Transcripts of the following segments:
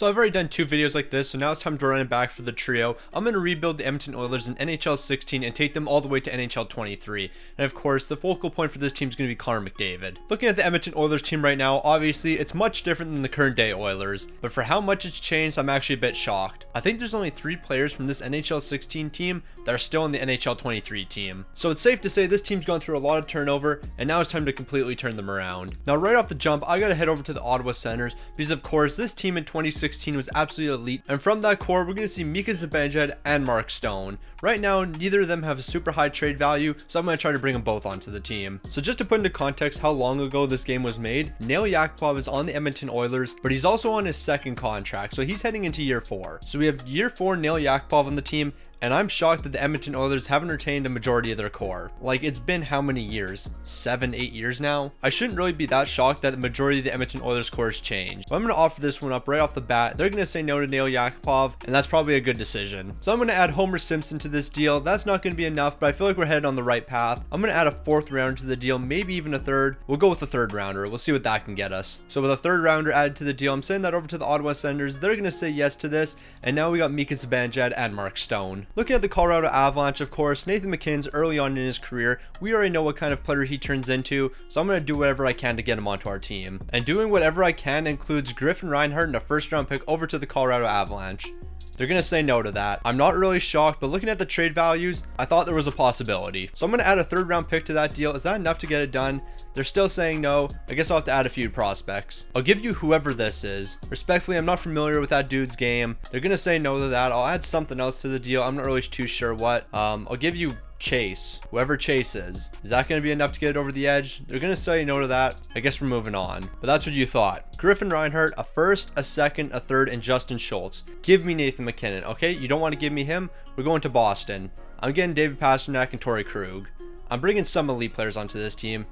So I've already done 2 videos like this, so now it's time to run it back for the trio. I'm going to rebuild the Edmonton Oilers in NHL 16 and take them all the way to NHL 23. And of course, the focal point for this team is going to be Connor McDavid. Looking at the Edmonton Oilers team right now, obviously it's much different than the current day Oilers, but for how much it's changed, I'm actually a bit shocked. I think there's only 3 players from this NHL 16 team that are still in the NHL 23 team. So it's safe to say this team's gone through a lot of turnover, and now it's time to completely turn them around. Now right off the jump, I gotta head over to the Ottawa Senators, because of course this team in 2016 was absolutely elite, and from that core we're gonna see Mika Zibanejad and Mark Stone. Right now, neither of them have a super high trade value, so I'm going to try to bring them both onto the team. So just to put into context how long ago this game was made, Nail Yakupov is on the Edmonton Oilers, but he's also on his 2nd contract, so he's heading into year 4. So we have year 4 Nail Yakupov on the team, and I'm shocked that the Edmonton Oilers haven't retained a majority of their core. Like, it's been how many years? 7-8 years now? I shouldn't really be that shocked that the majority of the Edmonton Oilers core has changed. But I'm going to offer this one up right off the bat. They're going to say no to Nail Yakupov, and that's probably a good decision. So I'm going to add Homer Simpson to this deal. That's not going to be enough, but I feel like we're headed on the right path. I'm going to add a 4th rounder to the deal, maybe even a 3rd. We'll go with a 3rd rounder. We'll see what that can get us. So with a 3rd rounder added to the deal, I'm sending that over to the Ottawa Senators. They're going to say yes to this, and now we got Mika Zibanejad and Mark Stone. Looking at the Colorado Avalanche, of course, Nathan MacKinnon's early on in his career. We already know what kind of player he turns into, so I'm going to do whatever I can to get him onto our team. And doing whatever I can includes Griffin Reinhart and a 1st round pick over to the Colorado Avalanche. They're going to say no to that. I'm not really shocked, but looking at the trade values, I thought there was a possibility. So I'm going to add a 3rd round pick to that deal. Is that enough to get it done? They're still saying no. I guess I'll have to add a few prospects. I'll give you whoever this is. Respectfully, I'm not familiar with that dude's game. They're going to say no to that. I'll add something else to the deal. I'm not really too sure what. I'll give you Chase, whoever Chase is that going to be enough to get it over the edge? They're going to say no to that. I guess we're moving on, but that's what you thought. Griffin Reinhart, a 1st, a 2nd, a 3rd, and Justin Schultz. Give me Nathan MacKinnon. Okay, you don't want to give me him? We're going to Boston. I'm getting David Pastrnak and Torrey Krug. I'm bringing some elite players onto this team.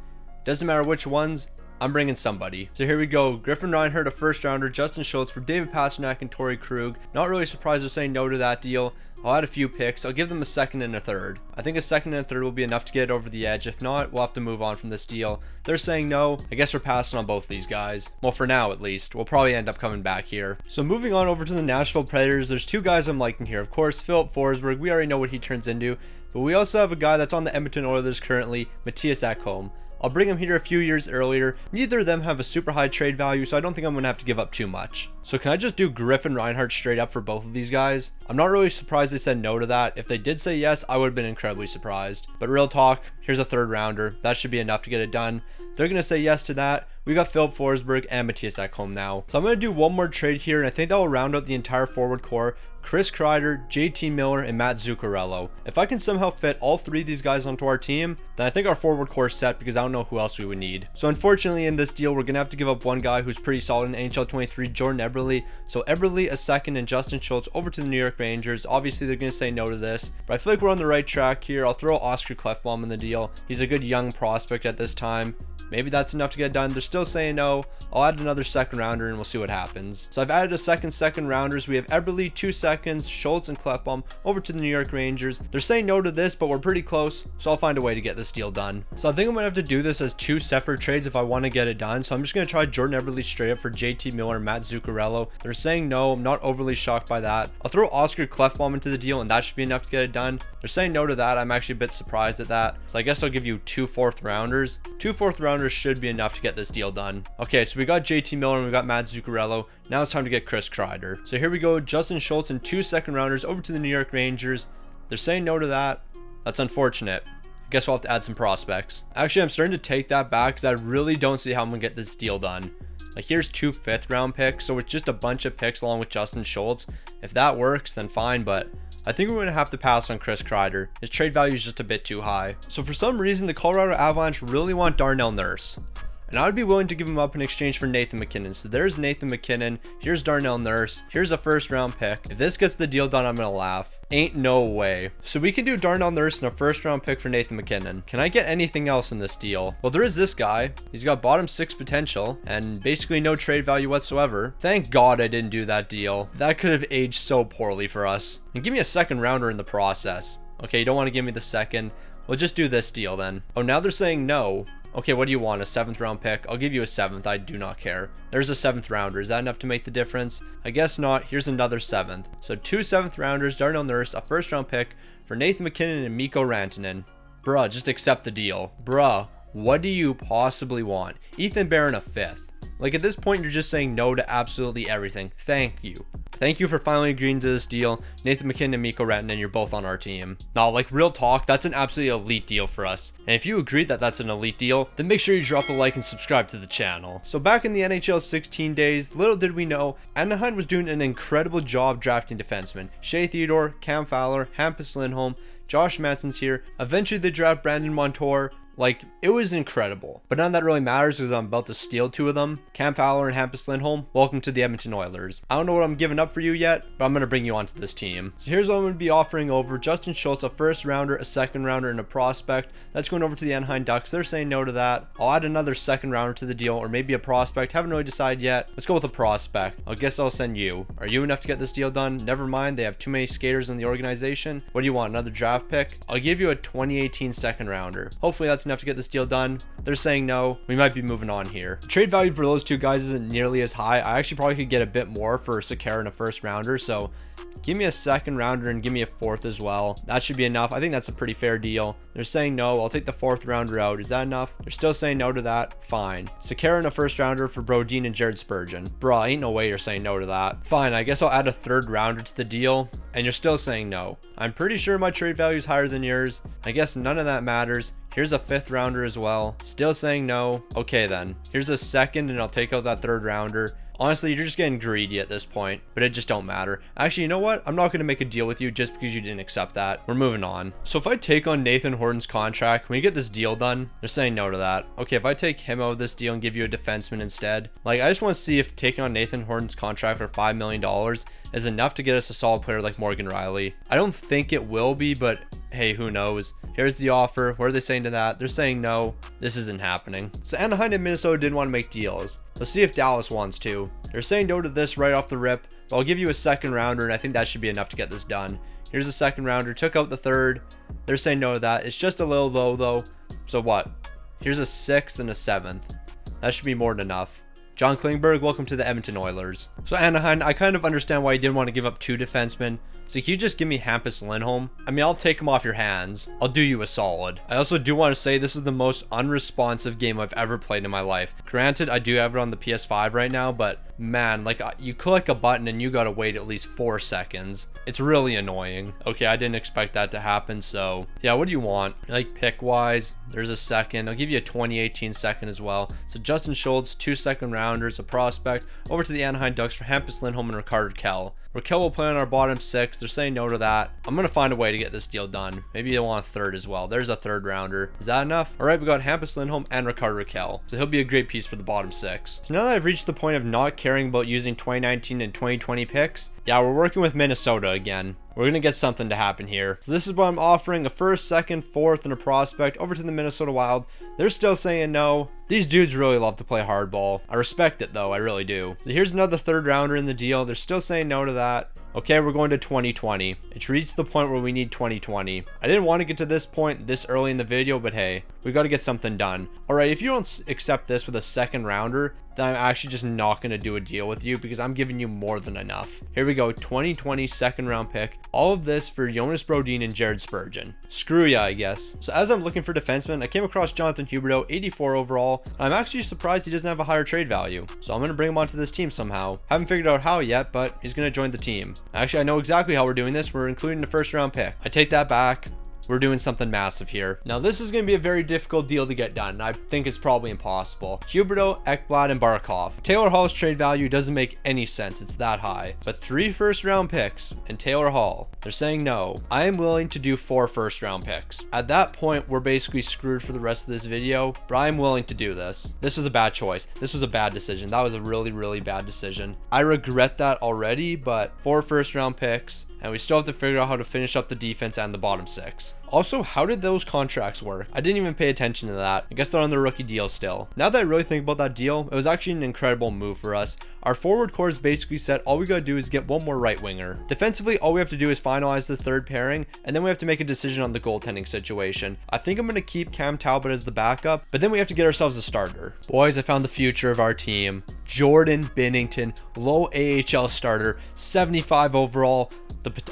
Doesn't matter which ones, I'm bringing somebody. So here we go. Griffin Reinhart, a 1st rounder, Justin Schultz for David Pastrnak and Torrey Krug. Not really surprised they're saying no to that deal. I'll add a few picks. I'll give them a 2nd and a 3rd. I think a 2nd and a 3rd will be enough to get it over the edge. If not, we'll have to move on from this deal. They're saying no. I guess we're passing on both these guys. Well, for now at least. We'll probably end up coming back here. So moving on over to the Nashville Predators, there's 2 guys I'm liking here. Of course, Philip Forsberg. We already know what he turns into. But we also have a guy that's on the Edmonton Oilers currently, Mattias Ekholm. I'll bring him here a few years earlier. Neither of them have a super high trade value, so I don't think I'm going to have to give up too much. So can I just do Griffin Reinhart straight up for both of these guys? I'm not really surprised they said no to that. If they did say yes, I would have been incredibly surprised. But real talk, here's a 3rd rounder. That should be enough to get it done. They're going to say yes to that. We got Philip Forsberg and Mattias Ekholm now. So I'm going to do one more trade here, and I think that will round out the entire forward core. Chris Kreider, JT Miller, and Matt Zuccarello. If I can somehow fit all 3 of these guys onto our team, then I think our forward core is set, because I don't know who else we would need. So unfortunately in this deal, we're going to have to give up one guy who's pretty solid in NHL 23, Jordan Eberle. So Eberle, a 2nd, and Justin Schultz over to the New York Rangers. Obviously they're going to say no to this, but I feel like we're on the right track here. I'll throw Oscar Klefbom in the deal. He's a good young prospect at this time. Maybe that's enough to get it done. They're still saying no. I'll add another 2nd rounder and we'll see what happens. So I've added a second rounders. We have Eberle, 2 seconds, Schultz, and Klefbom over to the New York Rangers. They're saying no to this, but we're pretty close, so I'll find a way to get this deal done. So I think I'm gonna have to do this as 2 separate trades if I want to get it done. So I'm just gonna try Jordan Eberle straight up for JT Miller and Matt Zuccarello. They're saying no. I'm not overly shocked by that. I'll throw Oscar Klefbom into the deal, and that should be enough to get it done. They're saying no to that. I'm actually a bit surprised at that. So I guess I'll give you 2 4th rounders. 2 4th rounders should be enough to get this deal done. Okay, so we got JT Miller and we got Matt Zuccarello. Now it's time to get Chris Kreider. So here we go. Justin Schultz and 2 2nd rounders over to the New York Rangers. They're saying no to that. That's unfortunate. I guess we'll have to add some prospects. Actually, I'm starting to take that back because I really don't see how I'm gonna get this deal done. Like, here's 2 5th round picks, so it's just a bunch of picks along with Justin Schultz. If that works, then fine, but I think we're going to have to pass on Chris Kreider. His trade value is just a bit too high. So for some reason, the Colorado Avalanche really want Darnell Nurse. And I would be willing to give him up in exchange for Nathan MacKinnon. So there's Nathan MacKinnon. Here's Darnell Nurse. Here's a 1st round pick. If this gets the deal done, I'm going to laugh. Ain't no way. So we can do Darnell Nurse and a 1st round pick for Nathan MacKinnon. Can I get anything else in this deal? Well, there is this guy. He's got bottom 6 potential and basically no trade value whatsoever. Thank God I didn't do that deal. That could have aged so poorly for us. And give me a 2nd rounder in the process. Okay, you don't want to give me the 2nd. We'll just do this deal then. Oh, now they're saying no. Okay, what do you want? A 7th round pick? I'll give you a 7th. I do not care. There's a 7th rounder. Is that enough to make the difference? I guess not. Here's another 7th. So 2 7th rounders, Darnell Nurse, a 1st round pick for Nathan McKinnon and Mikko Rantanen. Bruh, just accept the deal. Bruh, what do you possibly want? Ethan Barron, a 5th. Like, at this point, you're just saying no to absolutely everything. Thank you. Thank you for finally agreeing to this deal. Nathan McKinnon and Mikko Rantanen, you're both on our team. Now, like, real talk, that's an absolutely elite deal for us. And if you agree that that's an elite deal, then make sure you drop a like and subscribe to the channel. So back in the NHL 16 days, little did we know, Anaheim was doing an incredible job drafting defensemen. Shea Theodore, Cam Fowler, Hampus Lindholm, Josh Manson's here. Eventually they draft Brandon Montour. Like, it was incredible. But none of that really matters because I'm about to steal 2 of them. Cam Fowler and Hampus Lindholm, welcome to the Edmonton Oilers. I don't know what I'm giving up for you yet, but I'm going to bring you onto this team. So here's what I'm going to be offering over. Justin Schultz, a 1st rounder, a 2nd rounder, and a prospect. That's going over to the Anaheim Ducks. They're saying no to that. I'll add another 2nd rounder to the deal, or maybe a prospect. Haven't really decided yet. Let's go with a prospect. I guess I'll send you. Are you enough to get this deal done? Never mind. They have too many skaters in the organization. What do you want? Another draft pick? I'll give you a 2018 2nd rounder. Hopefully that's enough to get this deal done. They're saying no. We might be moving on here. The trade value for those 2 guys isn't nearly as high. I actually probably could get a bit more for Sekera and a 1st rounder. So give me a 2nd rounder and give me a 4th as well. That should be enough. I think that's a pretty fair deal. They're saying no. I'll take the 4th rounder out. Is that enough? They're still saying no to that. Fine. Sekera and a 1st rounder for Brodin and Jared Spurgeon. Bruh, ain't no way you're saying no to that. Fine. I guess I'll add a 3rd rounder to the deal. And you're still saying no. I'm pretty sure my trade value is higher than yours. I guess none of that matters. Here's a 5th rounder as well. Still saying no. Okay then. Here's a 2nd and I'll take out that 3rd rounder. Honestly, you're just getting greedy at this point, but it just don't matter. Actually, you know what? I'm not going to make a deal with you just because you didn't accept that. We're moving on. So if I take on Nathan Horton's contract, can we get this deal done? They're saying no to that. Okay, if I take him out of this deal and give you a defenseman instead, like, I just want to see if taking on Nathan Horton's contract for $5 million is enough to get us a solid player like Morgan Riley. I don't think it will be, but hey, who knows? Here's the offer. What are they saying to that? They're saying no. This isn't happening. So Anaheim and Minnesota didn't want to make deals. Let's see if Dallas wants to. They're saying no to this right off the rip. But I'll give you a 2nd rounder, and I think that should be enough to get this done. Here's a 2nd rounder. Took out the 3rd. They're saying no to that. It's just a little low, though. So what? Here's a 6th and a 7th. That should be more than enough. John Klingberg, welcome to the Edmonton Oilers. So Anaheim, I kind of understand why you didn't want to give up 2 defensemen. So can you just give me Hampus Lindholm? I mean, I'll take him off your hands. I'll do you a solid. I also do want to say this is the most unresponsive game I've ever played in my life. Granted, I do have it on the PS5 right now, but man, like, you click a button and you gotta wait at least 4 seconds. It's really annoying. Okay, I didn't expect that to happen, so yeah, what do you want? Like, pick wise, there's a 2nd. I'll give you a 2018 2nd as well. So Justin Schultz, 2 2nd rounders, a prospect, over to the Anaheim Ducks for Hampus Lindholm and Rickard Rakell. Raquel will play on our bottom 6. They're saying no to that. I'm going to find a way to get this deal done. Maybe they want a 3rd as well. There's a 3rd rounder. Is that enough? All right, we got Hampus Lindholm and Rickard Rakell. So he'll be a great piece for the bottom 6. So now that I've reached the point of not caring about using 2019 and 2020 picks, yeah, we're working with Minnesota again. We're going to get something to happen here. So this is what I'm offering: a 1st, 2nd, 4th, and a prospect over to the Minnesota Wild. They're still saying no. These dudes really love to play hardball. I respect it though, I really do. So here's another 3rd rounder in the deal. They're still saying no to that. Okay, we're going to 2020. It's reached the point where we need 2020. I didn't want to get to this point this early in the video, but hey, we got to get something done. All right, if you don't accept this with a 2nd rounder, then I'm actually just not going to do a deal with you because I'm giving you more than enough. Here we go, 2020 2nd round pick. All of this for Jonas Brodin and Jared Spurgeon. Screw ya, I guess. So as I'm looking for defensemen, I came across Jonathan Huberdeau, 84 overall. I'm actually surprised he doesn't have a higher trade value. So I'm going to bring him onto this team somehow. Haven't figured out how yet, but he's going to join the team. Actually, I know exactly how we're doing this. We're including the 1st round pick. I take that back. We're doing something massive here. Now, this is going to be a very difficult deal to get done. I think it's probably impossible. Huberdeau, Ekblad, and Barkov. Taylor Hall's trade value doesn't make any sense. It's that high. But 3 1st round picks and Taylor Hall, they're saying no. I am willing to do 4 1st round picks. At that point, we're basically screwed for the rest of this video, but I'm willing to do this. This was a bad choice. This was a bad decision. That was a really, really bad decision. I regret that already, but 4 1st round picks and we still have to figure out how to finish up the defense and the bottom 6. Also, how did those contracts work? I didn't even pay attention to that. I guess they're on their rookie deal still. Now that I really think about that deal, it was actually an incredible move for us. Our forward core is basically set. All we gotta do is get one more right winger. Defensively, all we have to do is finalize the third pairing, and then we have to make a decision on the goaltending situation. I think I'm gonna keep Cam Talbot as the backup, but then we have to get ourselves a starter. Boys, I found the future of our team. Jordan Binnington, low AHL starter, 75 overall.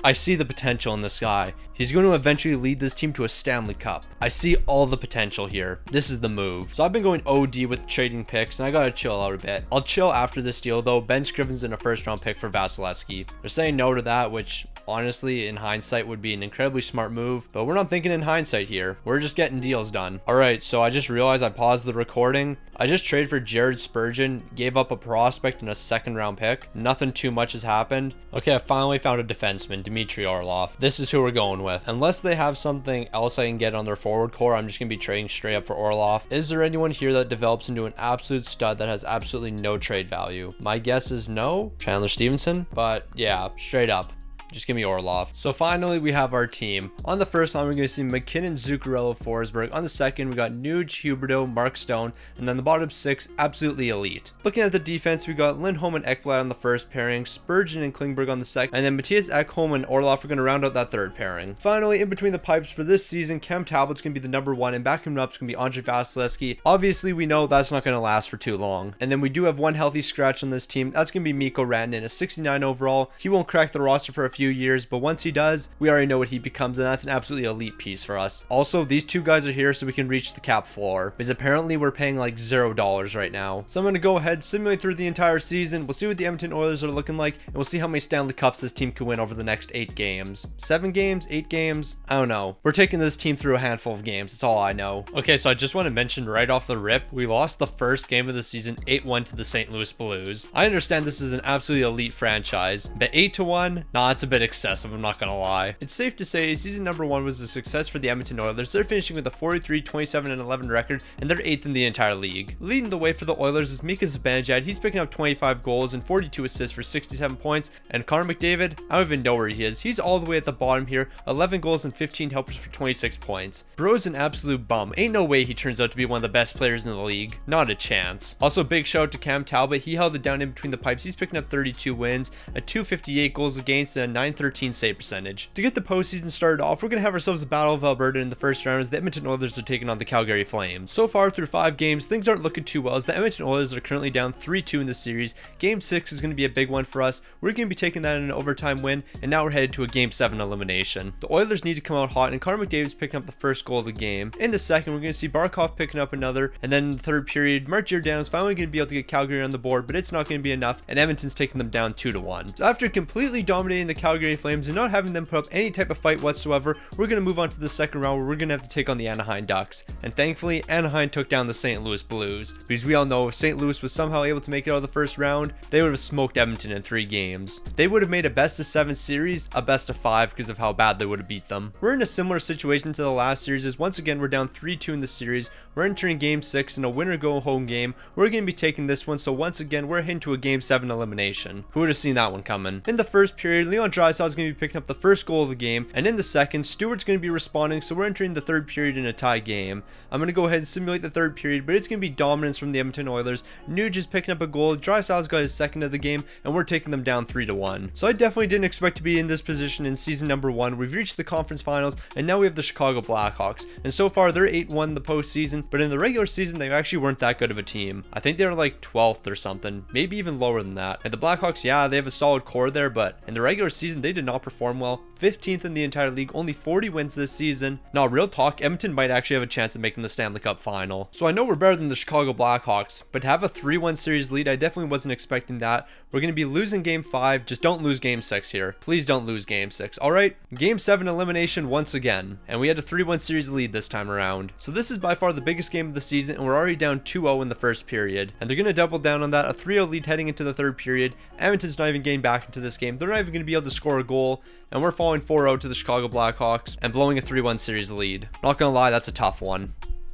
I see the potential in this guy. He's going to eventually lead this team to a Stanley Cup. I see all the potential here. This is the move. So I've been going OD with trading picks, and I gotta chill out a bit. I'll chill after this deal though. Ben Scrivens in a first round pick for Vasilevsky. They're saying no to that, which honestly in hindsight would be an incredibly smart move, but we're not thinking in hindsight here. We're just getting deals done. All right, so I just realized I paused the recording. I just traded for Jared Spurgeon, gave up a prospect and a second round pick. Nothing too much has happened. Okay, I finally found a defenseman, Dmitry Orlov. This is who we're going with. Unless they have something else I can get on their forward core, I'm just gonna be trading straight up for Orlov. Is there anyone here that develops into an absolute stud that has absolutely no trade value? My guess is no. Chandler Stevenson, but yeah, straight up. Just give me Orlov. So finally, we have our team. On the first line, we're going to see McKinnon, Zuccarello, Forsberg. On the second, we got Nuge, Huberdeau, Mark Stone. And then the bottom 6, absolutely elite. Looking at the defense, we got Lindholm and Ekblad on the first pairing, Spurgeon and Klingberg on the second, and then Matthias Ekholm and Orlov are going to round out that third pairing. Finally, in between the pipes for this season, Cam Talbot's going to be the number 1, and backing him up is going to be Andre Vasilevsky. Obviously, we know that's not going to last for too long. And then we do have one healthy scratch on this team. That's going to be Mikko Rantanen, a 69 overall. He won't crack the roster for a few years, but once he does, we already know what he becomes, and that's an absolutely elite piece for us. Also, these two guys are here so we can reach the cap floor, because apparently we're paying like $0 right now. So I'm going to go ahead, simulate through the entire season. We'll see what the Edmonton Oilers are looking like, and we'll see how many Stanley Cups this team can win over the next 8 games. 7 games? 8 games? I don't know. We're taking this team through a handful of games. That's all I know. Okay, so I just want to mention right off the rip, we lost the first game of the season 8-1 to the St. Louis Blues. I understand this is an absolutely elite franchise, but 8-1? Nah, it's a bit excessive. I'm not gonna lie. It's safe to say season number 1 was a success for the Edmonton Oilers. They're finishing with a 43, 27, and 11 record, and they're 8th in the entire league. Leading the way for the Oilers is Mika Zibanejad. He's picking up 25 goals and 42 assists for 67 points, and Connor McDavid, I don't even know where he is. He's all the way at the bottom here, 11 goals and 15 helpers for 26 points. Bro's an absolute bum. Ain't no way he turns out to be one of the best players in the league. Not a chance. Also, big shout out to Cam Talbot. He held it down in between the pipes. He's picking up 32 wins, a 258 goals against, and a 913 save percentage. To get the postseason started off, we're going to have ourselves a Battle of Alberta in the first round as the Edmonton Oilers are taking on the Calgary Flames. So far through 5 games, things aren't looking too well as the Edmonton Oilers are currently down 3-2 in the series. Game 6 is going to be a big one for us. We're going to be taking that in an overtime win, and now we're headed to a Game 7 elimination. The Oilers need to come out hot, and Connor McDavid's picking up the first goal of the game. In the second, we're going to see Barkov picking up another, and then in the third period, Mark Giordano's finally going to be able to get Calgary on the board, but it's not going to be enough, and Edmonton's taking them down 2-1. So after completely dominating the Calgary Flames and not having them put up any type of fight whatsoever, we're going to move on to the second round where we're going to have to take on the Anaheim Ducks. And thankfully, Anaheim took down the St. Louis Blues, because we all know if St. Louis was somehow able to make it out of the first round, they would have smoked Edmonton in 3 games. They would have made a best of 7 series a best of 5 because of how bad they would have beat them. We're in a similar situation to the last series as once again we're down 3-2 in the series. We're entering Game 6 in a winner go home game. We're going to be taking this one, so once again we're heading to a Game 7 elimination. Who would have seen that one coming? In the first period, Leon Draisaitl is going to be picking up the first goal of the game, and in the second, Stewart's going to be responding, so we're entering the third period in a tie game. I'm going to go ahead and simulate the third period, but it's going to be dominance from the Edmonton Oilers. Nuge is picking up a goal, Draisaitl's got his second of the game, and we're taking them down 3-1. So I definitely didn't expect to be in this position in season number 1. We've reached the conference finals, and now we have the Chicago Blackhawks, and so far they're 8-1 in the postseason, but in the regular season they actually weren't that good of a team. I think they were like 12th or something, maybe even lower than that. And the Blackhawks, yeah, they have a solid core there, but in the regular season they did not perform well. 15th in the entire league, only 40 wins this season. Now, real talk, Edmonton might actually have a chance of making the Stanley Cup final. So I know we're better than the Chicago Blackhawks, but to have a 3-1 series lead, I definitely wasn't expecting that. We're going to be losing Game 5, just don't lose Game 6 here. Please don't lose Game 6. Alright, Game 7 elimination once again, and we had a 3-1 series lead this time around. So this is by far the biggest game of the season, and we're already down 2-0 in the first period. And they're going to double down on that, a 3-0 lead heading into the third period. Edmonton's not even getting back into this game. They're not even going to be able to score a goal, and we're falling 4-0 to the Chicago Blackhawks and blowing a 3-1 series lead. Not gonna lie, that's a tough one.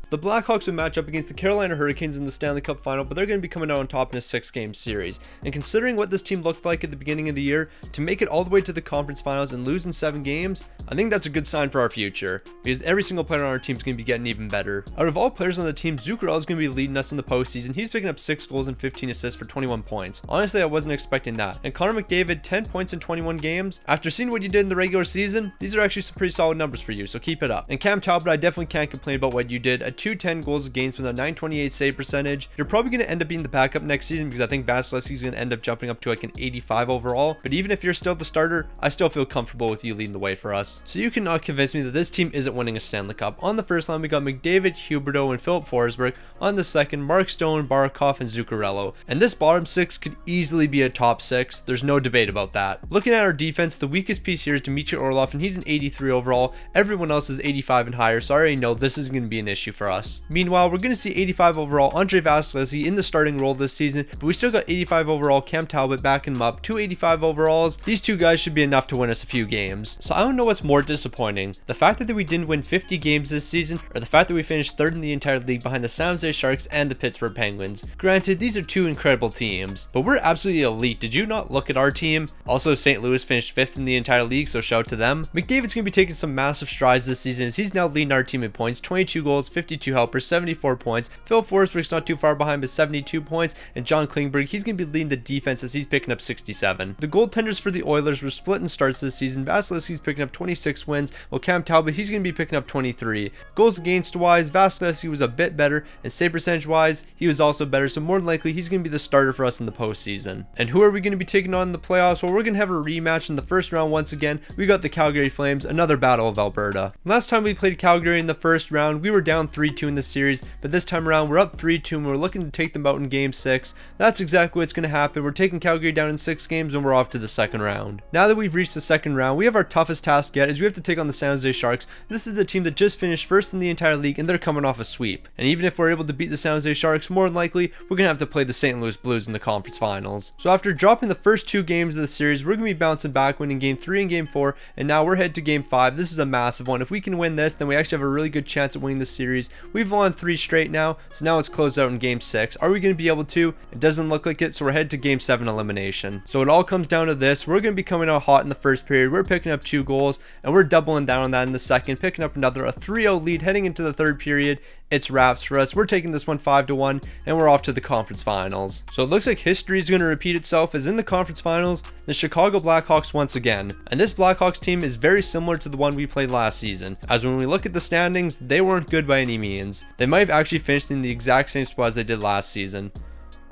The Blackhawks would match up against the Carolina Hurricanes in the Stanley Cup final, but they're going to be coming out on top in a 6-game series. And considering what this team looked like at the beginning of the year, to make it all the way to the conference finals and lose in 7 games, I think that's a good sign for our future, because every single player on our team is going to be getting even better. Out of all players on the team, Zuccarello is going to be leading us in the postseason. He's picking up 6 goals and 15 assists for 21 points. Honestly, I wasn't expecting that. And Connor McDavid, 10 points in 21 games. After seeing what you did in the regular season, these are actually some pretty solid numbers for you, so keep it up. And Cam Talbot, I definitely can't complain about what you did. A 210 goals against with a 928 save percentage. You're probably going to end up being the backup next season because I think Vasilevsky is going to end up jumping up to like an 85 overall. But even if you're still the starter, I still feel comfortable with you leading the way for us. So you cannot convince me that this team isn't winning a Stanley Cup. On the first line, we got McDavid, Huberdeau, and Philip Forsberg. On the second, Mark Stone, Barkov, and Zuccarello. And this bottom 6 could easily be a top 6. There's no debate about that. Looking at our defense, the weakest piece here is Dmitry Orlov, and he's an 83 overall. Everyone else is 85 and higher, so I already know this is going to be an issue for us. Meanwhile, we're going to see 85 overall Andre Vasilevsky in the starting role this season, but we still got 85 overall Cam Talbot backing him up. 285 overalls. These two guys should be enough to win us a few games. So I don't know what's more disappointing, the fact that we didn't win 50 games this season, or the fact that we finished 3rd in the entire league behind the San Jose Sharks and the Pittsburgh Penguins. Granted, these are 2 incredible teams, but we're absolutely elite. Did you not look at our team? Also, St. Louis finished 5th in the entire league, so shout out to them. McDavid's going to be taking some massive strides this season as he's now leading our team in points. 22 goals, 52 helpers, 74 points. Phil Forsberg's not too far behind with 72 points, and John Klingberg, he's going to be leading the defense as he's picking up 67. The goaltenders for the Oilers were split in starts this season. Vasilevsky's picking up 26 wins, while Cam Talbot, he's going to be picking up 23. Goals against wise, Vasilevsky was a bit better, and save percentage wise, he was also better, so more than likely he's going to be the starter for us in the postseason. And who are we going to be taking on in the playoffs? Well, we're going to have a rematch in the first round once again. We got the Calgary Flames, another battle of Alberta. Last time we played Calgary in the first round, we were down 3-2 in the series, but this time around we're up 3-2 and we're looking to take them out in game 6. That's exactly what's going to happen. We're taking Calgary down in 6 games and we're off to the second round. Now that we've reached the second round, we have our toughest task yet, as we have to take on the San Jose Sharks. This is the team that just finished 1st in the entire league and they're coming off a sweep. And even if we're able to beat the San Jose Sharks, more than likely we're going to have to play the St. Louis Blues in the conference finals. So after dropping the first 2 games of the series, we're going to be bouncing back, winning game 3 and game 4, and now we're headed to game 5. This is a massive one. If we can win this, then we actually have a really good chance at winning the series. We've won 3 straight now, so now it's closed out in game 6. Are we going to be able to? It doesn't look like it, so we're headed to game 7 elimination. So it all comes down to this. We're going to be coming out hot in the first period. We're picking up 2 goals, and we're doubling down on that in the second, picking up another, a 3-0 lead heading into the third period. It's wraps for us. We're taking this one 5-1, and we're off to the conference finals. So it looks like history is going to repeat itself, as in the conference finals, the Chicago Blackhawks once again. And this Blackhawks team is very similar to the one we played last season, as when we look at the standings, they weren't good by any means. They might have actually finished in the exact same spot as they did last season.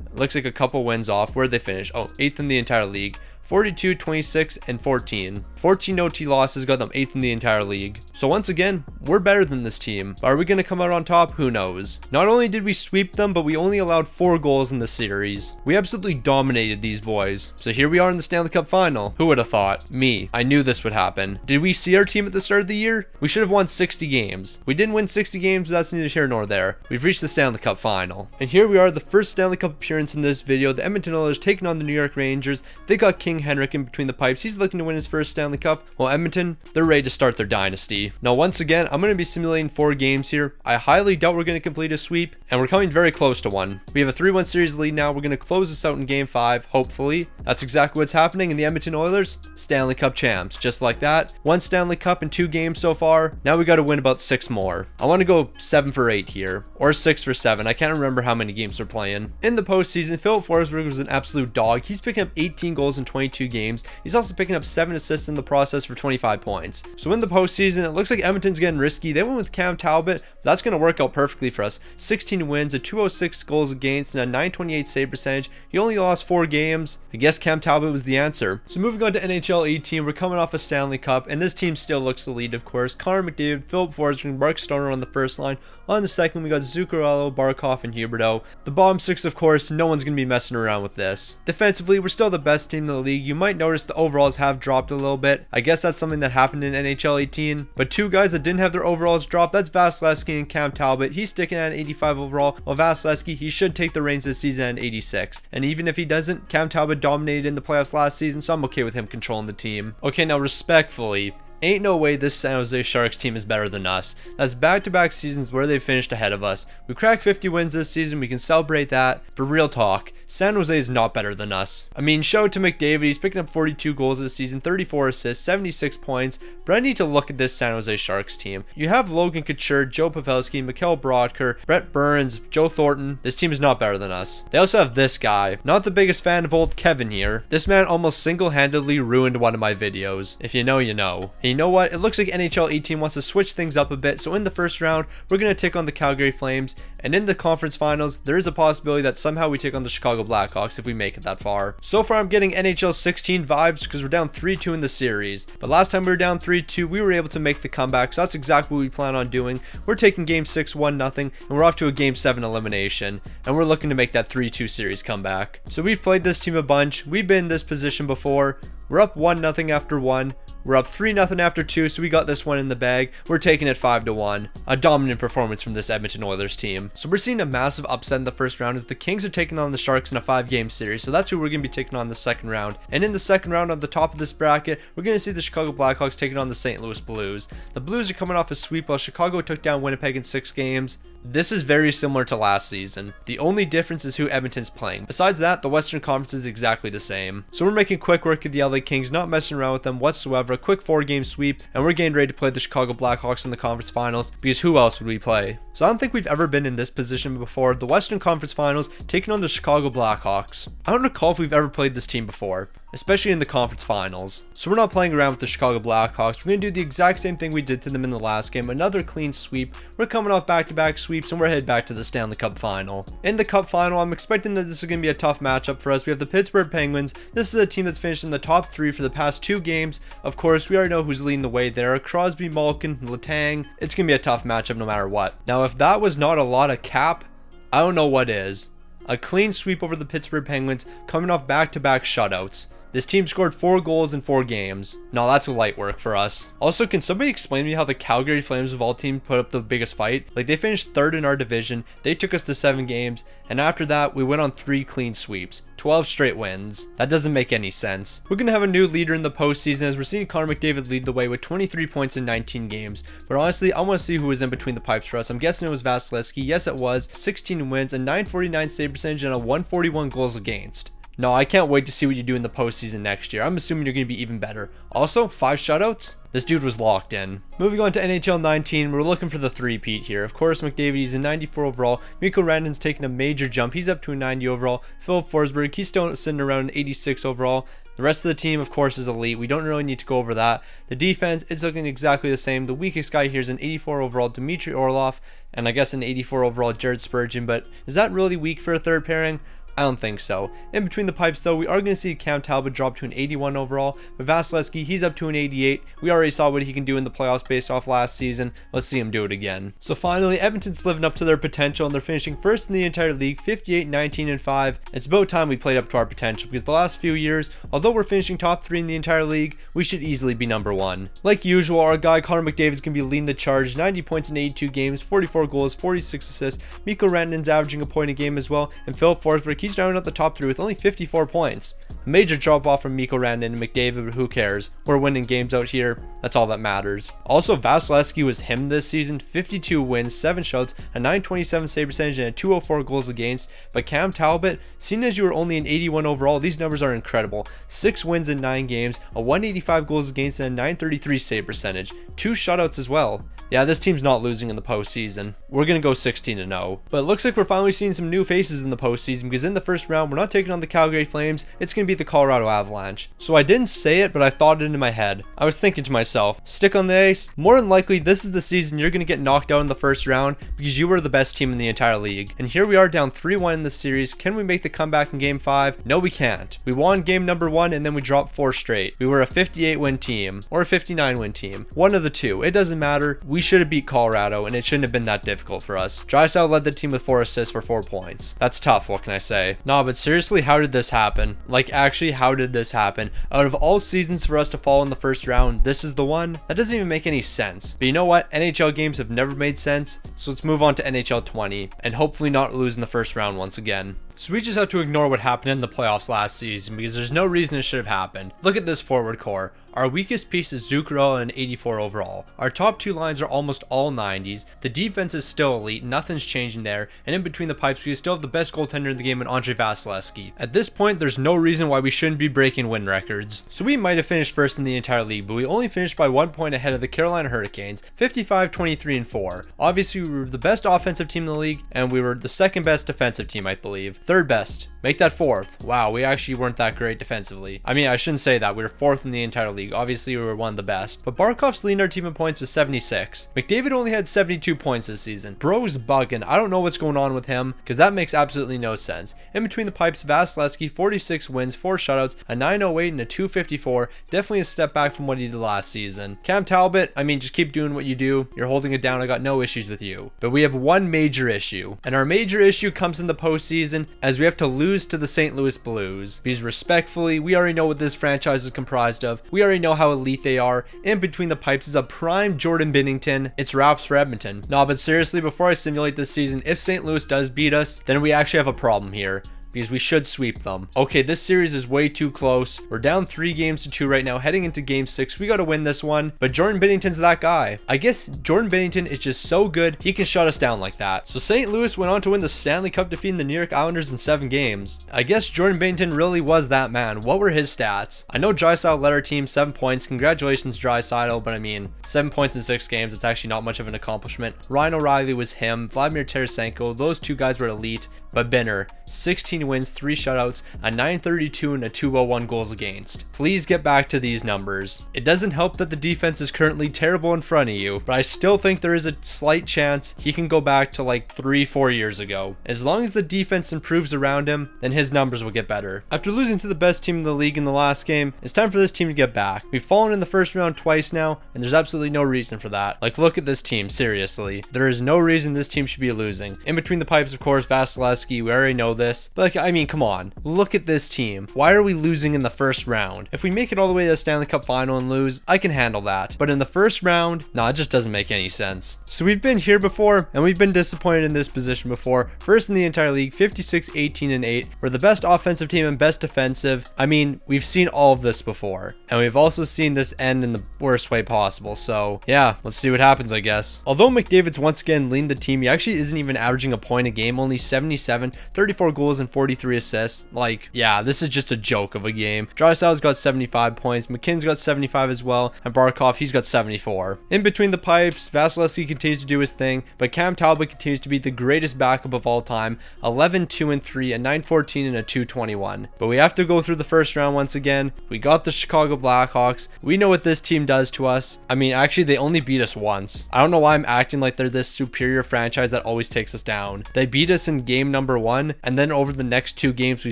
It looks like a couple wins off. Where'd they finish? Oh, 8th in the entire league. 42, 26, and 14. 14 OT losses got them 8th in the entire league. So once again, we're better than this team. Are we going to come out on top? Who knows? Not only did we sweep them, but we only allowed 4 goals in the series. We absolutely dominated these boys. So here we are in the Stanley Cup final. Who would have thought? Me. I knew this would happen. Did we see our team at the start of the year? We should have won 60 games. We didn't win 60 games, but that's neither here nor there. We've reached the Stanley Cup final. And here we are, the first Stanley Cup appearance in this video. The Edmonton Oilers taking on the New York Rangers. They got King Henrik in between the pipes. He's looking to win his first Stanley Cup, while Edmonton, they're ready to start their dynasty. Now once again, I'm going to be simulating 4 games here. I highly doubt we're going to complete a sweep, and we're coming very close to one. We have a 3-1 series lead now. We're going to close this out in game 5, hopefully. That's exactly what's happening, and the Edmonton Oilers, Stanley Cup champs, just like that. 1 Stanley Cup in 2 games so far. Now we got to win about 6 more. I want to go 7 for 8 here, or 6 for 7. I can't remember how many games we're playing. In the postseason, Philip Forsberg was an absolute dog. He's picking up 18 goals in 22 games. He's also picking up 7 assists in the process for 25 points. So in the postseason, it looks like Edmonton's getting risky. They went with Cam Talbot. That's going to work out perfectly for us. 16 wins, a 206 goals against, and a 928 save percentage. He only lost 4 games. I guess Cam Talbot was the answer. So moving on to NHL 18, we're coming off a Stanley Cup, and this team still looks the lead, of course. Connor McDavid, Philip Forsberg, Mark Stoner on the first line. On the second, we got Zuccarello, Barkov, and Huberdeau. The bottom 6, of course, no one's going to be messing around with this. Defensively, we're still the best team in the league. You might notice the overalls have dropped a little bit. I guess that's something that happened in NHL 18. But 2 guys that didn't have their overalls drop, that's Vasilevsky and Cam Talbot. He's sticking at an 85 overall, while Vasilevsky, he should take the reins this season at 86. And even if he doesn't, Cam Talbot dominated in the playoffs last season, so I'm okay with him controlling the team. Okay, now respectfully, Ain't no way this San Jose Sharks team is better than us. That's back-to-back seasons where they finished ahead of us. We cracked 50 wins this season, we can celebrate that, but real talk, San Jose is not better than us. I mean, shout out to McDavid, he's picking up 42 goals this season, 34 assists, 76 points, but I need to look at this San Jose Sharks team. You have Logan Couture, Joe Pavelski, Mikhail Brodker, Brett Burns, Joe Thornton. This team is not better than us. They also have this guy. Not the biggest fan of old Kevin here. This man almost single-handedly ruined one of my videos. If you know, you know. And you know what? It looks like NHL 18 wants to switch things up a bit, so in the first round, we're going to take on the Calgary Flames, and in the conference finals, there is a possibility that somehow we take on the Chicago Blackhawks if we make it that far. So far, I'm getting NHL 16 vibes because we're down 3-2 in the series, but last time we were down 3-2, we were able to make the comeback, so that's exactly what we plan on doing. We're taking Game 6 1-0, and we're off to a Game 7 elimination, and we're looking to make that 3-2 series comeback. So we've played this team a bunch, we've been in this position before, we're up 1-0 after 1, we're up 3-0 after 2, so we got this one in the bag. We're taking it 5-1. A dominant performance from this Edmonton Oilers team. So we're seeing a massive upset in the first round as the Kings are taking on the Sharks in a 5-game series. So that's who we're going to be taking on the second round. And in the second round, on the top of this bracket, we're going to see the Chicago Blackhawks taking on the St. Louis Blues. The Blues are coming off a sweep while Chicago took down Winnipeg in 6 games. This is very similar to last season. The only difference is who Edmonton's playing. Besides that, the Western Conference is exactly the same. So we're making quick work of the LA Kings, not messing around with them whatsoever. A quick 4-game sweep, and we're getting ready to play the Chicago Blackhawks in the conference finals, because who else would we play? So I don't think we've ever been in this position before. The Western Conference finals taking on the Chicago Blackhawks. I don't recall if we've ever played this team before, especially in the conference finals. So we're not playing around with the Chicago Blackhawks. We're going to do the exact same thing we did to them in the last game. Another clean sweep. We're coming off back-to-back sweeps, and we're headed back to the Stanley Cup final. In the Cup final, I'm expecting that this is going to be a tough matchup for us. We have the Pittsburgh Penguins. This is a team that's finished in the top 3 for the past 2 games. Of course, we already know who's leading the way there. Crosby, Malkin, Letang. It's going to be a tough matchup no matter what. Now, if that was not a lot of cap, I don't know what is. A clean sweep over the Pittsburgh Penguins, coming off back-to-back shutouts. This team scored 4 goals in 4 games. No, that's light work for us. Also, can somebody explain to me how the Calgary Flames of all teams put up the biggest fight? Like, they finished 3rd in our division, they took us to 7 games, and after that, we went on 3 clean sweeps. 12 straight wins. That doesn't make any sense. We're going to have a new leader in the postseason as we're seeing Connor McDavid lead the way with 23 points in 19 games. But honestly, I want to see who was in between the pipes for us. I'm guessing it was Vasilevsky. Yes, it was. 16 wins, a 949 save percentage, and a 141 goals against. No, I can't wait to see what you do in the postseason next year. I'm assuming you're going to be even better. Also, 5 shutouts? This dude was locked in. Moving on to NHL 19, we're looking for the 3-peat here. Of course, McDavid, he's a 94 overall. Mikko Rantanen's taking a major jump. He's up to a 90 overall. Philip Forsberg, he's still sitting around an 86 overall. The rest of the team, of course, is elite. We don't really need to go over that. The defense is looking exactly the same. The weakest guy here is an 84 overall Dmitry Orlov, and I guess an 84 overall Jared Spurgeon, but is that really weak for a third pairing? I don't think so. In between the pipes, though, we are going to see Cam Talbot drop to an 81 overall, but Vasilevsky, he's up to an 88. We already saw what he can do in the playoffs based off last season. Let's see him do it again. So finally, Edmonton's living up to their potential, and they're finishing 1st in the entire league, 58, 19, and 5. It's about time we played up to our potential, because the last few years, although we're finishing top 3 in the entire league, we should easily be number 1. Like usual, our guy Connor McDavid is going to be leading the charge, 90 points in 82 games, 44 goals, 46 assists. Mikko Rantanen's averaging a point a game as well, and Philip Forsberg, he's rounding out the top 3 with only 54 points. A major drop off from Mikko Rantanen and McDavid, but who cares? We're winning games out here. That's all that matters. Also, Vasilevsky was him this season. 52 wins, 7 shouts, a 927 save percentage, and a 204 goals against. But Cam Talbot, seeing as you were only an 81 overall, these numbers are incredible. 6 wins in 9 games, a 185 goals against, and a 933 save percentage. 2 shutouts as well. Yeah, this team's not losing in the postseason. We're going to go 16-0. But it looks like we're finally seeing some new faces in the postseason, because in the first round, we're not taking on the Calgary Flames. It's going to be the Colorado Avalanche. So I didn't say it, but I thought it in my head. I was thinking to myself, stick on the ice. More than likely, this is the season you're going to get knocked out in the first round because you were the best team in the entire league. And here we are down 3-1 in the series. Can we make the comeback in Game 5? No, we can't. We won game number 1 and then we dropped 4 straight. We were a 58-win team or a 59-win team. One of the two. It doesn't matter. We should have beat Colorado and it shouldn't have been that difficult for us. Drysdale led the team with 4 assists for 4 points. That's tough, what can I say? Nah, but seriously, how did this happen? Like, actually, how did this happen? Out of all seasons for us to fall in the first round, this is the one? That doesn't even make any sense. But you know what? NHL games have never made sense, so let's move on to NHL 20 and hopefully not lose in the first round once again. So we just have to ignore what happened in the playoffs last season because there's no reason it should have happened. Look at this forward core. Our weakest piece is Zuccarello and 84 overall. Our top two lines are almost all 90s. The defense is still elite, nothing's changing there, and in between the pipes we still have the best goaltender in the game in Andre Vasilevsky. At this point, there's no reason why we shouldn't be breaking win records. So we might have finished first in the entire league, but we only finished by 1 point ahead of the Carolina Hurricanes, 55, 23, and 4. Obviously, we were the best offensive team in the league, and we were the second best defensive team, I believe. Third best. Make that fourth. Wow, we actually weren't that great defensively. I mean, I shouldn't say that. We were fourth in the entire league. Obviously, we were one of the best. But Barkov's leading our team in points was 76. McDavid only had 72 points this season. Bro's bugging. I don't know what's going on with him because that makes absolutely no sense. In between the pipes, Vasilevsky, 46 wins, 4 shutouts, a 908 and a 254. Definitely a step back from what he did last season. Cam Talbot, I mean, just keep doing what you do. You're holding it down. I got no issues with you. But we have one major issue. And our major issue comes in the postseason as we have to lose to the St. Louis Blues. Because respectfully, we already know what this franchise is comprised of. We already know how elite they are. In between the pipes is a prime Jordan Binnington. It's wraps for Edmonton. No, but seriously, before I simulate this season, if St. Louis does beat us, then we actually have a problem here, because we should sweep them. Okay, this series is way too close. We're down 3-2 right now, heading into game 6. We got to win this one, but Jordan Binnington's that guy. I guess Jordan Binnington is just so good, he can shut us down like that. So St. Louis went on to win the Stanley Cup, defeating the New York Islanders in 7 games. I guess Jordan Binnington really was that man. What were his stats? I know Draisaitl led our team 7 points. Congratulations, Draisaitl, but I mean, 7 points in 6 games, it's actually not much of an accomplishment. Ryan O'Reilly was him. Vladimir Tarasenko, those two guys were elite. But Benner, 16 wins, 3 shutouts, a 932 and a 201 goals against. Please get back to these numbers. It doesn't help that the defense is currently terrible in front of you, but I still think there is a slight chance he can go back to like 3-4 years ago. As long as the defense improves around him, then his numbers will get better. After losing to the best team in the league in the last game, it's time for this team to get back. We've fallen in the first round twice now, and there's absolutely no reason for that. Like, look at this team, seriously. There is no reason this team should be losing. In between the pipes, of course, Vasilevsky. We already know this, but like, I mean, come on, look at this team. Why are we losing in the first round? If we make it all the way to the Stanley Cup final and lose, I can handle that, but in the first round, nah, it just doesn't make any sense. So we've been here before, and we've been disappointed in this position before. First in the entire league, 56, 18, and 8. We're the best offensive team and best defensive. I mean, we've seen all of this before, and we've also seen this end in the worst way possible. So yeah, let's see what happens, I guess. Although McDavid's once again leading the team, he actually isn't even averaging a point a game, only 77, 34 goals and 43 assists. Like, yeah, this is just a joke of a game. Draisaitl's got 75 points, McKinnon's got 75 as well, and Barkov, he's got 74. In between the pipes, Vasilevsky continues to do his thing, but Cam Talbot continues to be the greatest backup of all time. 11, 2, and 3, a 914 and a 221. But we have to go through the first round once again. We got the Chicago Blackhawks. We know what this team does to us. I mean, actually, they only beat us once. I don't know why I'm acting like they're this superior franchise that always takes us down. They beat us in game number 1, and then over the next 2 games we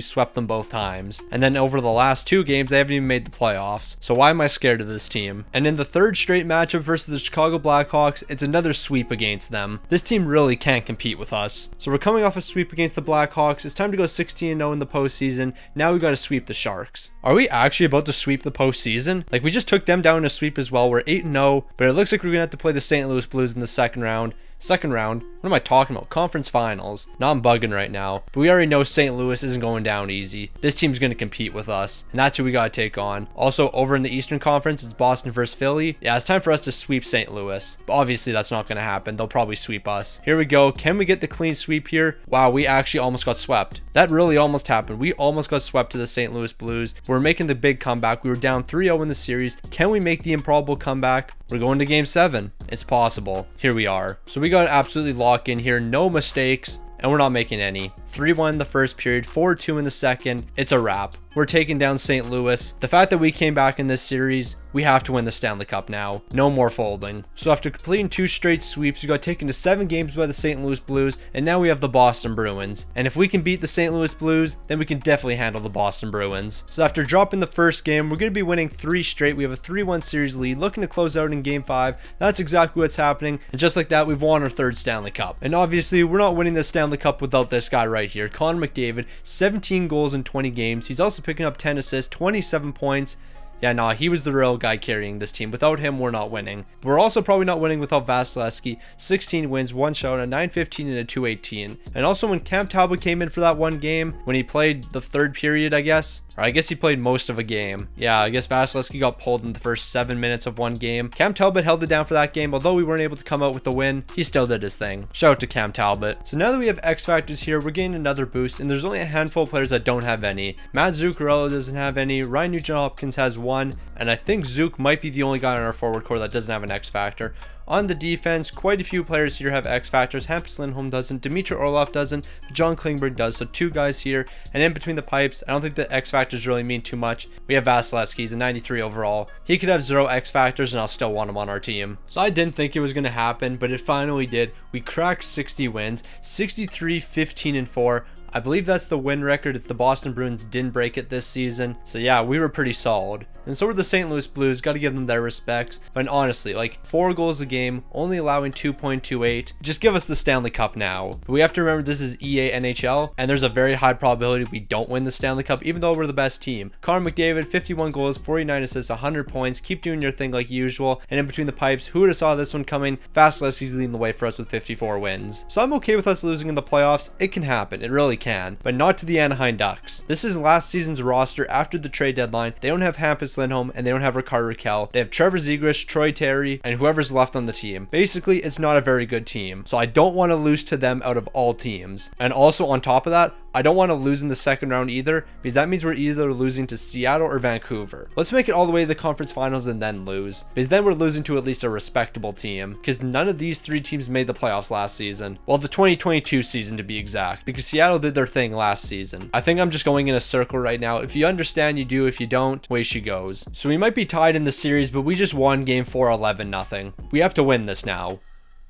swept them both times, and then over the last 2 games they haven't even made the playoffs. So why am I scared of this team? And in the 3rd straight matchup versus the Chicago Blackhawks, it's another sweep against them. This team really can't compete with us. So we're coming off a sweep against the Blackhawks. It's time to go 16-0 in the postseason. Now we got to sweep the Sharks. Are we actually about to sweep the postseason? Like, we just took them down in a sweep as well. We're 8-0, but it looks like we're gonna have to play the St. Louis Blues in the second round. What am I talking about? Conference finals. Now I'm bugging right now. But we already know St. Louis isn't going down easy. This team's going to compete with us, and that's who we got to take on. Also, over in the Eastern Conference, it's Boston versus Philly. Yeah, it's time for us to sweep St. Louis. But obviously, that's not going to happen. They'll probably sweep us. Here we go. Can we get the clean sweep here? Wow, we actually almost got swept. That really almost happened. We almost got swept to the St. Louis Blues. We're making the big comeback. We were down 3-0 in the series. Can we make the improbable comeback? We're going to game 7. It's possible. Here we are. So we got to absolutely lock in here. No mistakes. And we're not making any. 3-1 in the first period, 4-2 in the second. It's a wrap. We're taking down St. Louis. The fact that we came back in this series, we have to win the Stanley Cup now. No more folding. So after completing 2 straight sweeps, we got taken to 7 games by the St. Louis Blues, and now we have the Boston Bruins. And if we can beat the St. Louis Blues, then we can definitely handle the Boston Bruins. So after dropping the first game, we're going to be winning 3 straight. We have a 3-1 series lead, looking to close out in game 5. That's exactly what's happening. And just like that, we've won our 3rd Stanley Cup. And obviously, we're not winning the Stanley Cup without this guy right here, Connor McDavid. 17 goals in 20 games. He's also picking up 10 assists, 27 points. Yeah, nah, he was the real guy carrying this team. Without him, we're not winning. We're also probably not winning without Vasilevsky. 16 wins, 1 shutout, a 915 and a 218. And also when Cam Talbot came in for that one game, when he played the third period, I guess, or I guess he played most of a game. Yeah, I guess Vasilevsky got pulled in the first 7 minutes of one game. Cam Talbot held it down for that game. Although we weren't able to come out with the win, he still did his thing. Shout out to Cam Talbot. So now that we have X Factors here, we're getting another boost, and there's only a handful of players that don't have any. Matt Zuccarello doesn't have any. Ryan Nugent-Hopkins has one, and I think Zook might be the only guy on our forward core that doesn't have an X Factor. On the defense, quite a few players here have X Factors. Hampus Lindholm doesn't, Dmitry Orlov doesn't, John Klingberg does, so 2 guys here. And in between the pipes, I don't think the X Factors really mean too much. We have Vasilevsky, he's a 93 overall. He could have 0 X Factors and I'll still want him on our team. So I didn't think it was going to happen, but it finally did. We cracked 60 wins, 63, 15, and 4. I believe that's the win record if the Boston Bruins didn't break it this season. So yeah, we were pretty solid. And so were the St. Louis Blues, got to give them their respects. But honestly, like 4 goals a game, only allowing 2.28. Just give us the Stanley Cup now. But we have to remember this is EA NHL, and there's a very high probability we don't win the Stanley Cup, even though we're the best team. Connor McDavid, 51 goals, 49 assists, 100 points. Keep doing your thing like usual. And in between the pipes, who would have saw this one coming? Vasilevsky's leading the way for us with 54 wins. So I'm okay with us losing in the playoffs. It can happen. It really can. But not to the Anaheim Ducks. This is last season's roster after the trade deadline. They don't have Hampus Lindholm, and they don't have Rickard Rakell. They have Trevor Zegras, Troy Terry, and whoever's left on the team. Basically, it's not a very good team. So I don't want to lose to them out of all teams. And also on top of that, I don't want to lose in the second round either, because that means we're either losing to Seattle or Vancouver. Let's make it all the way to the conference finals and then lose, because then we're losing to at least a respectable team, because none of these 3 teams made the playoffs last season. Well, the 2022 season to be exact, because Seattle did their thing last season. I think I'm just going in a circle right now. If you understand, you do. If you don't, way she goes. So we might be tied in the series, but we just won game 4 11-0. We have to win this now.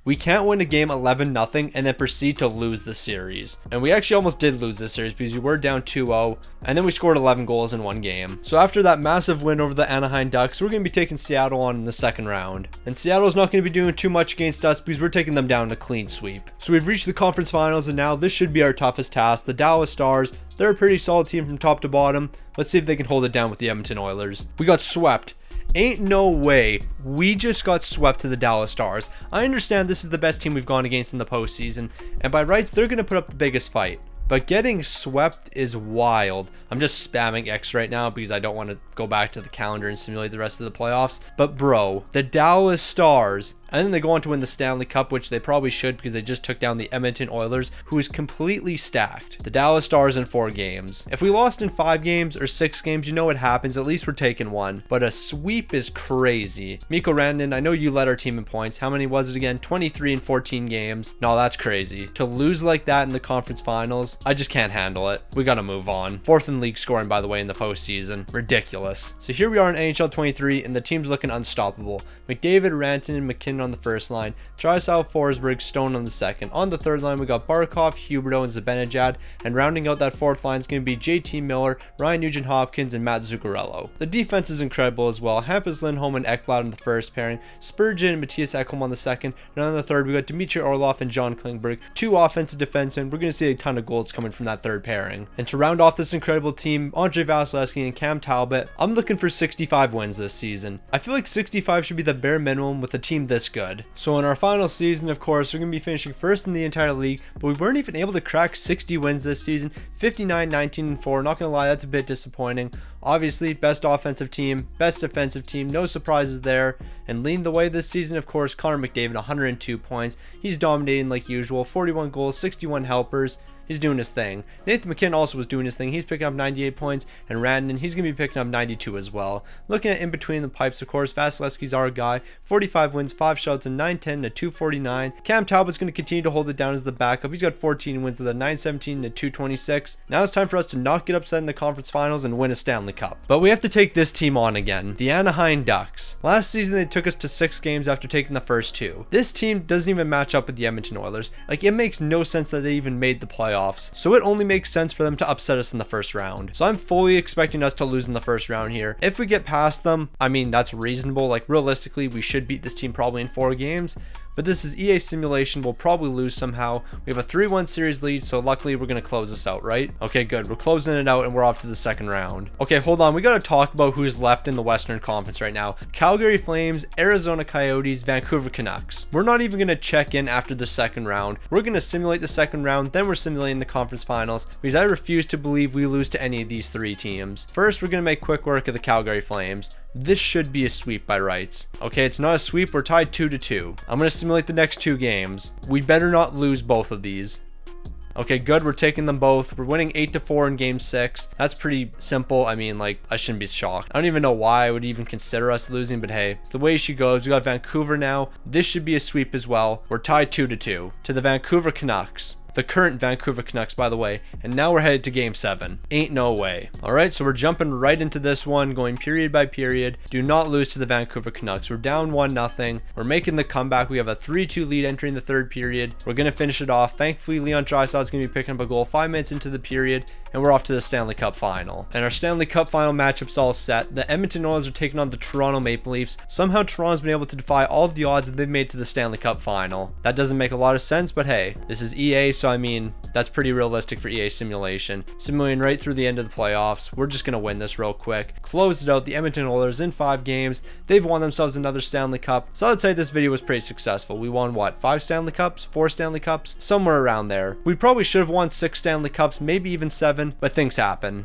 We can't win a game 11-0 and then proceed to lose the series. And we actually almost did lose this series because we were down 2-0 and then we scored 11 goals in one game. So after that massive win over the Anaheim Ducks, we're going to be taking Seattle on in the second round. And Seattle's not going to be doing too much against us because we're taking them down in a clean sweep. So we've reached the conference finals, and now this should be our toughest task. The Dallas Stars, they're a pretty solid team from top to bottom. Let's see if they can hold it down with the Edmonton Oilers. We got swept. Ain't no way. We just got swept to the Dallas Stars. I understand this is the best team we've gone against in the postseason, and by rights, they're going to put up the biggest fight. But getting swept is wild. I'm just spamming X right now because I don't want to go back to the calendar and simulate the rest of the playoffs. But bro, the Dallas Stars, and then they go on to win the Stanley Cup, which they probably should because they just took down the Edmonton Oilers, who is completely stacked. The Dallas Stars in 4 games. If we lost in 5 games or 6 games, you know what happens. At least we're taking one. But a sweep is crazy. Mikko Rantanen, I know you led our team in points. How many was it again? 23 in 14 games. No, that's crazy. To lose like that in the conference finals, I just can't handle it. We gotta move on. 4th in league scoring, by the way, in the postseason. Ridiculous. So here we are in NHL 23, and the team's looking unstoppable. McDavid, Rantanen, McKinnon on the first line, Draisaitl, Forsberg, Stone on the second. On the third line, we got Barkov, Huberdeau, and Zibanejad, and rounding out that 4th line is going to be JT Miller, Ryan Nugent-Hopkins, and Matt Zuccarello. The defense is incredible as well. Hampus Lindholm and Ekblad in the first pairing, Spurgeon and Matthias Ekholm on the second, and on the third, we got Dmitry Orlov and John Klingberg, 2 offensive defensemen. We're going to see a ton of goals coming from that third pairing. And to round off this incredible team, Andrei Vasilevsky and Cam Talbot, I'm looking for 65 wins this season. I feel like 65 should be the bare minimum with a team this good. So in our final season, of course, we're going to be finishing first in the entire league, but we weren't even able to crack 60 wins this season. 59, 19, and 4. Not going to lie, that's a bit disappointing. Obviously, best offensive team, best defensive team, no surprises there. And leading the way this season, of course, Connor McDavid, 102 points. He's dominating like usual, 41 goals, 61 helpers. He's doing his thing. Nathan McKinnon also was doing his thing. He's picking up 98 points, and Rantanen, he's going to be picking up 92 as well. Looking at in between the pipes, of course, Vasilevsky's our guy. 45 wins, 5 shouts, and 910 to 249. Cam Talbot's going to continue to hold it down as the backup. He's got 14 wins with a 917 to 226. Now it's time for us to not get upset in the conference finals and win a Stanley Cup. But we have to take this team on again. The Anaheim Ducks. Last season, they took us to 6 games after taking the first 2. This team doesn't even match up with the Edmonton Oilers. Like, it makes no sense that they even made the playoffs. So it only makes sense for them to upset us in the first round. So I'm fully expecting us to lose in the first round here. If we get past them, I mean, that's reasonable. Like, realistically, we should beat this team probably in 4 games. but this is EA simulation. We'll probably lose somehow. We have a 3-1 series lead, so luckily we're going to close this out, right? Okay, good. We're closing it out and we're off to the second round. Okay, hold on. We got to talk about who's left in the Western Conference right now. Calgary Flames, Arizona Coyotes, Vancouver Canucks. We're not even going to check in after the second round. We're going to simulate the second round, then we're simulating the conference finals, because I refuse to believe we lose to any of these three teams. First, we're going to make quick work of the Calgary Flames. This should be a sweep by rights. Okay, it's not a sweep. We're tied 2-2. I'm going to simulate the next two games. We better not lose both of these. Okay, good. We're taking them both. We're winning 8-4 in game 6. That's pretty simple. I mean, like, I shouldn't be shocked. I don't even know why I would even consider us losing, but hey, it's the way she goes. We got Vancouver now. This should be a sweep as well. We're tied 2-2 to the Vancouver Canucks. The current Vancouver Canucks, by the way, and now we're headed to game 7. Ain't no way. All right, so we're jumping right into this one, going period by period. Do not lose to the Vancouver Canucks. We're down 1-0. We're making the comeback. We have a 3-2 lead entering the third period. We're going to finish it off. Thankfully, Leon Draisaitl is going to be picking up a goal 5 minutes into the period, and we're off to the Stanley Cup final. And our Stanley Cup final matchup's all set. The Edmonton Oilers are taking on the Toronto Maple Leafs. Somehow Toronto's been able to defy all of the odds that they've made to the Stanley Cup final. That doesn't make a lot of sense, but hey, this is EA, so I mean, that's pretty realistic for EA simulation. Simulating right through the end of the playoffs. We're just going to win this real quick. Close it out. The Edmonton Oilers in 5 games. They've won themselves another Stanley Cup. So I'd say this video was pretty successful. We won what? 5 Stanley Cups? 4 Stanley Cups? Somewhere around there. We probably should have won 6 Stanley Cups, maybe even 7, but things happen.